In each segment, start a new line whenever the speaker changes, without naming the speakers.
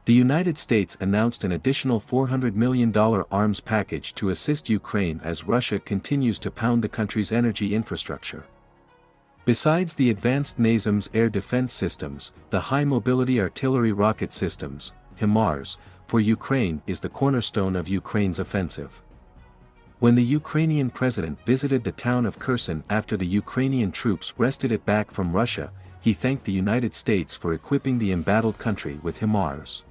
The United States announced an additional $400 million arms package to assist Ukraine as Russia continues to pound the country's energy infrastructure. Besides the advanced NASAMS air defense systems, the high-mobility artillery rocket systems, HIMARS, for Ukraine is the cornerstone of Ukraine's offensive. When the Ukrainian president visited the town of Kherson after the Ukrainian troops wrested it back from Russia, he thanked the United States for equipping the embattled country with HIMARS.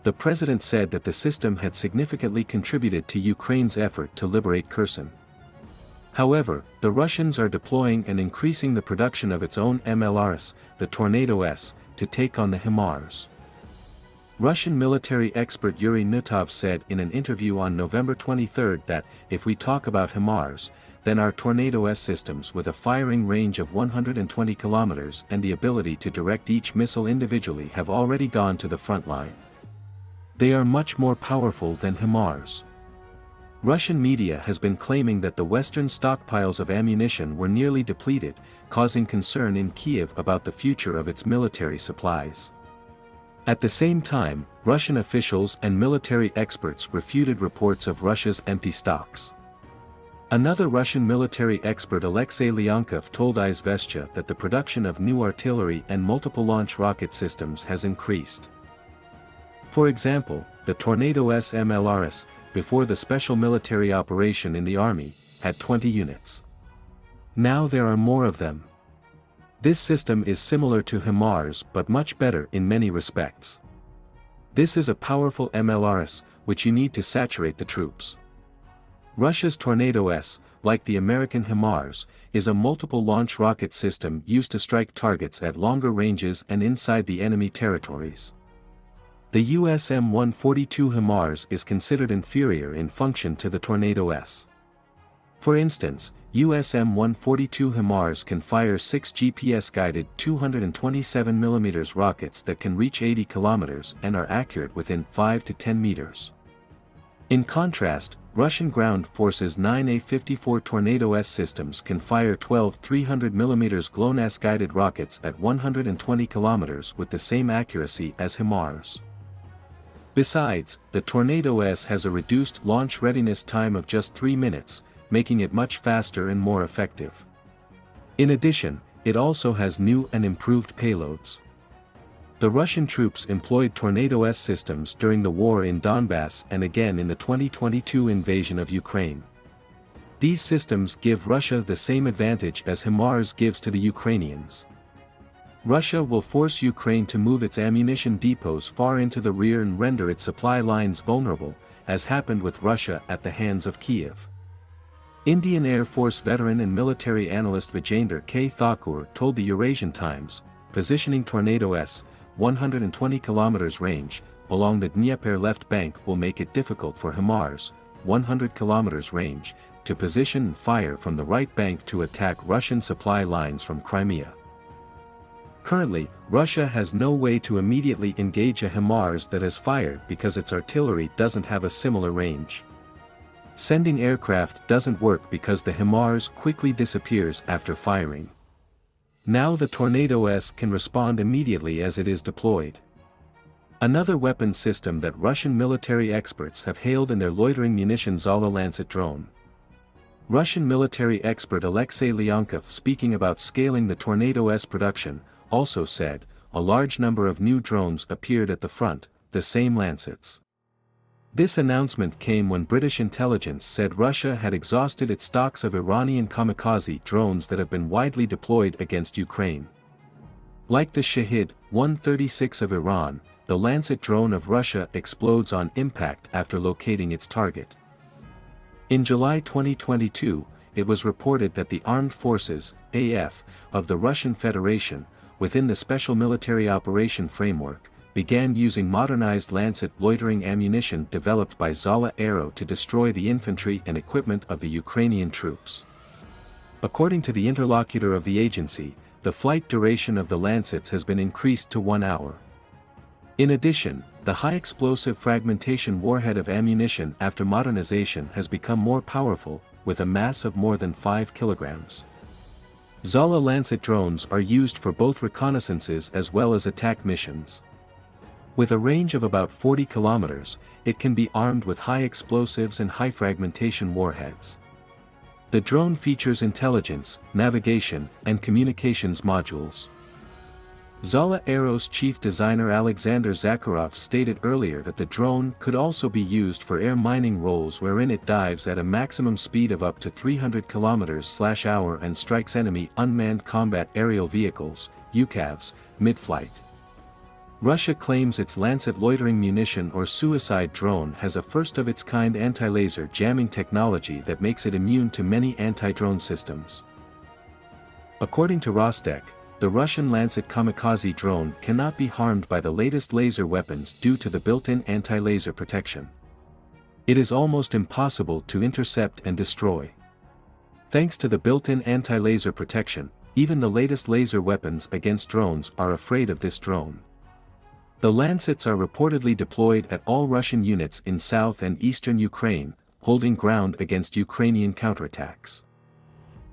The president said that the system had significantly contributed to Ukraine's effort to liberate Kherson. However, the Russians are deploying and increasing the production of its own MLRS, the Tornado S, to take on the HIMARS. Russian military expert Yuri Nutov said in an interview on November 23 that, if we talk about HIMARS, then our Tornado S systems with a firing range of 120 kilometers and the ability to direct each missile individually have already gone to the front line. They are much more powerful than HIMARS. Russian media has been claiming that the Western stockpiles of ammunition were nearly depleted, causing concern in Kiev about the future of its military supplies. At the same time, Russian officials and military experts refuted reports of Russia's empty stocks. Another Russian military expert Alexei Leonkov told Izvestia that the production of new artillery and multiple launch rocket systems has increased. For example, the Tornado S MLRS, before the special military operation in the army, had 20 units. Now there are more of them. This system is similar to HIMARS but much better in many respects. This is a powerful MLRS, which you need to saturate the troops. Russia's Tornado S, like the American HIMARS, is a multiple launch rocket system used to strike targets at longer ranges and inside the enemy territories. The US M142 HIMARS is considered inferior in function to the Tornado S. For instance, US M142 HIMARS can fire 6 GPS-guided 227mm rockets that can reach 80 kilometers and are accurate within 5 to 10 meters. In contrast, Russian ground forces 9 A-54 Tornado S systems can fire 12 300mm GLONASS-guided rockets at 120 kilometers with the same accuracy as HIMARS. Besides, the Tornado S has a reduced launch readiness time of just 3 minutes, making it much faster and more effective. In addition, it also has new and improved payloads. The Russian troops employed Tornado S systems during the war in Donbass and again in the 2022 invasion of Ukraine. These systems give Russia the same advantage as HIMARS gives to the Ukrainians. Russia will force Ukraine to move its ammunition depots far into the rear and render its supply lines vulnerable, as happened with Russia at the hands of Kiev. Indian Air Force veteran and military analyst Vijender K. Thakur told the Eurasian Times, positioning Tornado S, 120 km range, along the Dnieper left bank will make it difficult for HIMARS, 100 km range, to position and fire from the right bank to attack Russian supply lines from Crimea. Currently, Russia has no way to immediately engage a HIMARS that has fired because its artillery doesn't have a similar range. Sending aircraft doesn't work because the HIMARS quickly disappears after firing. Now the Tornado S can respond immediately as it is deployed. Another weapon system that Russian military experts have hailed in their loitering munitions Zala Lancet drone. Russian military expert Alexei Leonkov, speaking about scaling the Tornado S production, also said, a large number of new drones appeared at the front, the same Lancets. This announcement came when British intelligence said Russia had exhausted its stocks of Iranian kamikaze drones that have been widely deployed against Ukraine. Like the Shahid 136 of Iran, the Lancet drone of Russia explodes on impact after locating its target. In July 2022, it was reported that the Armed Forces, AF, of the Russian Federation, within the Special Military Operation Framework, began using modernized Lancet loitering ammunition developed by Zala Aero to destroy the infantry and equipment of the Ukrainian troops. According to the interlocutor of the agency, the flight duration of the Lancets has been increased to 1 hour. In addition, the high-explosive fragmentation warhead of ammunition after modernization has become more powerful, with a mass of more than 5 kilograms. Zala Lancet drones are used for both reconnaissances as well as attack missions. With a range of about 40 kilometers, it can be armed with high explosives and high fragmentation warheads. The drone features intelligence, navigation, and communications modules. Zala Aero's chief designer Alexander Zakharov stated earlier that the drone could also be used for air mining roles wherein it dives at a maximum speed of up to 300 km/h and strikes enemy unmanned combat aerial vehicles, UCAVs, mid-flight. Russia claims its Lancet Loitering Munition or suicide drone has a first-of-its-kind anti-laser jamming technology that makes it immune to many anti-drone systems. According to Rostec, the Russian Lancet kamikaze drone cannot be harmed by the latest laser weapons due to the built-in anti-laser protection. It is almost impossible to intercept and destroy. Thanks to the built-in anti-laser protection, even the latest laser weapons against drones are afraid of this drone. The Lancets are reportedly deployed at all Russian units in south and eastern Ukraine, holding ground against Ukrainian counterattacks.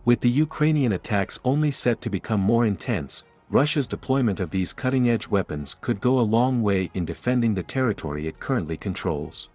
With the Ukrainian attacks only set to become more intense, Russia's deployment of these cutting-edge weapons could go a long way in defending the territory it currently controls.